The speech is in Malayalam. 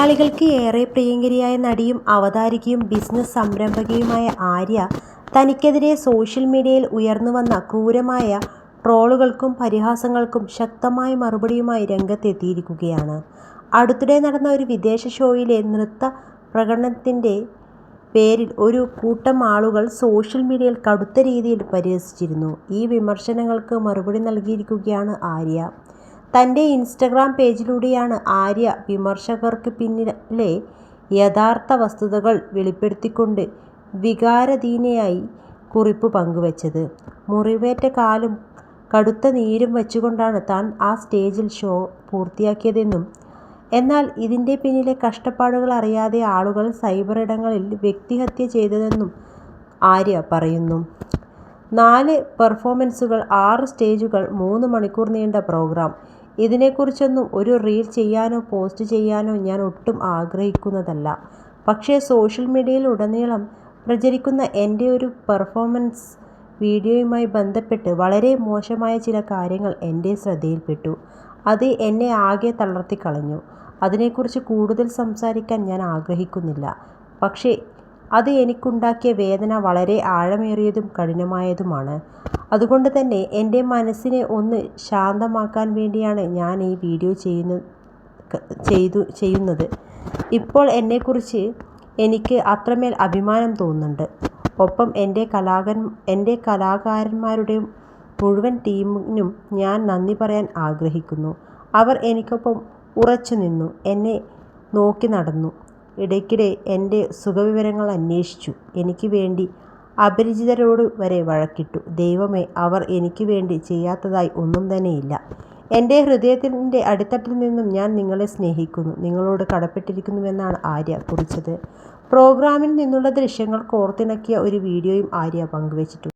മലയാളികൾക്ക് ഏറെ പ്രിയങ്കരിയായ നടിയും അവതാരികയും ബിസിനസ് സംരംഭകയുമായ ആര്യ തനിക്കെതിരെ സോഷ്യൽ മീഡിയയിൽ ഉയർന്നുവന്ന ക്രൂരമായ ട്രോളുകൾക്കും പരിഹാസങ്ങൾക്കും ശക്തമായ മറുപടിയുമായി രംഗത്തെത്തിയിരിക്കുകയാണ്. അടുത്തിടെ നടന്ന ഒരു വിദേശ ഷോയിലെ നൃത്ത പ്രകടനത്തിൻ്റെ പേരിൽ ഒരു കൂട്ടം ആളുകൾ സോഷ്യൽ മീഡിയയിൽ കടുത്ത രീതിയിൽ പരിഹസിച്ചിരുന്നു. ഈ വിമർശനങ്ങൾക്ക് മറുപടി നൽകിയിരിക്കുകയാണ് ആര്യ. തൻ്റെ ഇൻസ്റ്റഗ്രാം പേജിലൂടെയാണ് ആര്യ വിമർശകർക്ക് പിന്നിലെ യഥാർത്ഥ വസ്തുതകൾ വെളിപ്പെടുത്തിക്കൊണ്ട് വികാരാധീനയായി കുറിപ്പ് പങ്കുവച്ചത്. മുറിവേറ്റ കാലും കടുത്ത നീരും വച്ചുകൊണ്ടാണ് താൻ ആ സ്റ്റേജിൽ ഷോ പൂർത്തിയാക്കിയതെന്നും എന്നാൽ ഇതിൻ്റെ പിന്നിലെ കഷ്ടപ്പാടുകൾ അറിയാതെ ആളുകൾ സൈബർ ഇടങ്ങളിൽ വ്യക്തിഹത്യ ചെയ്തതെന്നും ആര്യ പറയുന്നു. 4 പെർഫോമൻസുകൾ, 6 സ്റ്റേജുകൾ, 3 മണിക്കൂർ നീണ്ട പ്രോഗ്രാം. ഇതിനെക്കുറിച്ചൊന്നും ഒരു റീൽ ചെയ്യാനോ പോസ്റ്റ് ചെയ്യാനോ ഞാൻ ഒട്ടും ആഗ്രഹിക്കുന്നതല്ല. പക്ഷേ സോഷ്യൽ മീഡിയയിൽ ഉടനീളം പ്രചരിക്കുന്ന എൻ്റെ ഒരു പെർഫോമൻസ് വീഡിയോയുമായി ബന്ധപ്പെട്ട് വളരെ മോശമായ ചില കാര്യങ്ങൾ എൻ്റെ ശ്രദ്ധയിൽപ്പെട്ടു. അത് എന്നെ ആകെ തളർത്തിക്കളഞ്ഞു. അതിനെക്കുറിച്ച് കൂടുതൽ സംസാരിക്കാൻ ഞാൻ ആഗ്രഹിക്കുന്നില്ല. പക്ഷേ അത് എനിക്കുണ്ടാക്കിയ വേദന വളരെ ആഴമേറിയതും കഠിനമായതുമാണ്. അതുകൊണ്ട് തന്നെ എൻ്റെ മനസ്സിനെ ഒന്ന് ശാന്തമാക്കാൻ വേണ്ടിയാണ് ഞാൻ ഈ വീഡിയോ ചെയ്യുന്നത്. ഇപ്പോൾ എന്നെക്കുറിച്ച് എനിക്ക് അത്രമേൽ അഭിമാനം തോന്നുന്നുണ്ട്. ഒപ്പം എൻ്റെ കലാകാരന്മാരുടെ മുഴുവൻ ടീമിനും ഞാൻ നന്ദി പറയാൻ ആഗ്രഹിക്കുന്നു. അവർ എനിക്കൊപ്പം ഉറച്ചു നിന്നു, എന്നെ നോക്കി നടന്നു, ഇടയ്ക്കിടെ എൻ്റെ സുഖവിവരങ്ങൾ അന്വേഷിച്ചു, എനിക്ക് വേണ്ടി അപരിചിതരോട് വരെ വഴക്കിട്ടു. ദൈവമേ, അവർ എനിക്ക് വേണ്ടി ചെയ്യാത്തതായി ഒന്നും തന്നെയില്ല. എൻ്റെ ഹൃദയത്തിൻ്റെ അടിത്തട്ടിൽ നിന്നും ഞാൻ നിങ്ങളെ സ്നേഹിക്കുന്നു, നിങ്ങളോട് കടപ്പെട്ടിരിക്കുന്നുവെന്നാണ് ആര്യ കുറിച്ചത്. പ്രോഗ്രാമിൽ നിന്നുള്ള ദൃശ്യങ്ങൾ കോർത്തിണക്കിയ ഒരു വീഡിയോയും ആര്യ പങ്കുവച്ചിട്ടുണ്ട്.